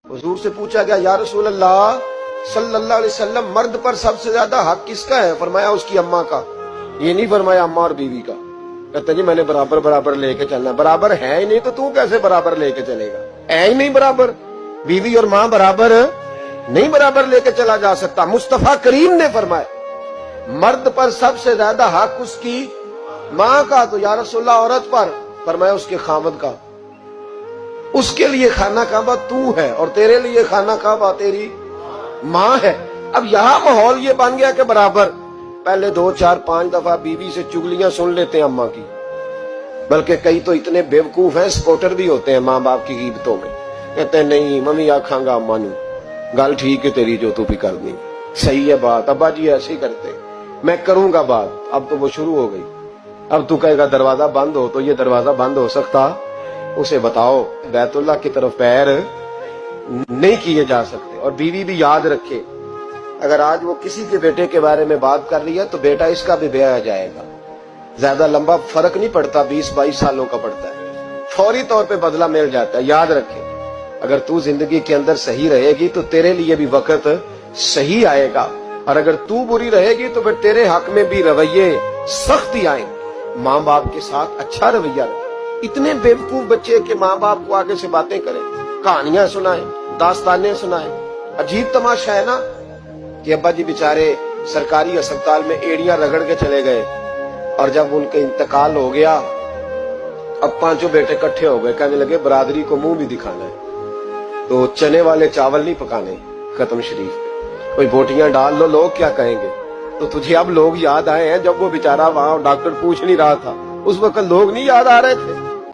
حضور سے پوچھا گیا یا رسول اللہ صلی اللہ علیہ وسلم مرد پر سب سے زیادہ حق کس کا ہے؟ فرمایا اس کی اماں کا. یہ نہیں فرمایا اماں اور بیوی کا. کہتے جی میں نے برابر برابر لے کے چلنا. برابر ہے ہی نہیں تو کیسے برابر لے کے چلے گا؟ ہے ہی نہیں برابر. بیوی اور ماں برابر نہیں برابر لے کے چلا جا سکتا. مصطفیٰ کریم نے فرمایا مرد پر سب سے زیادہ حق اس کی ماں کا. تو یا رسول اللہ عورت پر؟ فرمایا اس کے خاوند کا. اس کے لیے خانہ کعبہ تو ہے اور تیرے لیے خانہ کعبہ تیری ماں ہے. اب یہاں ماحول یہ بن گیا کہ برابر. پہلے 2 4 5 دفعہ بیوی سے چگلیاں سن لیتے ہیں اماں کی، بلکہ کئی تو اتنے بیوقوف ہیں سپورٹر بھی ہوتے ہیں ماں باپ کی غیبتوں میں. کہتے ہیں نہیں ممی آکھاں گا اماں نو گل ٹھیک ہے تیری جو تو بھی کرنی صحیح ہے بات. ابا جی ایسے ہی کرتے میں کروں گا بات. اب تو وہ شروع ہو گئی. اب تو کہے گا دروازہ بند ہو تو یہ دروازہ بند ہو سکتا؟ اسے بتاؤ بیت اللہ کی طرف پیر نہیں کیے جا سکتے. اور بیوی بھی یاد رکھے اگر آج وہ کسی کے بیٹے کے بارے میں بات کر رہی ہے تو بیٹا اس کا بھی بیاہ جائے گا. زیادہ لمبا فرق نہیں پڑتا، 20 22 سالوں کا پڑتا ہے. فوری طور پہ بدلہ مل جاتا ہے. یاد رکھے اگر تو زندگی کے اندر صحیح رہے گی تو تیرے لیے بھی وقت صحیح آئے گا، اور اگر تو بری رہے گی تو پھر تیرے حق میں بھی رویے سختی آئیں. ماں باپ کے ساتھ اچھا رویہ رہے. اتنے بیوقوف بچے کہ ماں باپ کو آگے سے باتیں کریں، کہانیاں سنائیں، داستانیں سنائیں. عجیب تماشا ہے نا کہ ابا جی بیچارے سرکاری اسپتال میں ایڑیاں رگڑ کے چلے گئے، اور جب ان کا انتقال ہو گیا اب 5 بیٹے اکٹھے ہو گئے. کہنے لگے برادری کو منہ بھی دکھانا ہے تو چنے والے چاول نہیں پکانے ختم شریف پہ، کوئی بوٹیاں ڈال لو. لوگ کیا کہیں گے؟ تو تجھے اب لوگ یاد آئے ہیں جب وہ بیچارہ وہاں ڈاکٹر پوچھ نہیں رہا تھا. اس وقت لوگ نہیں یاد آ رہے تھے.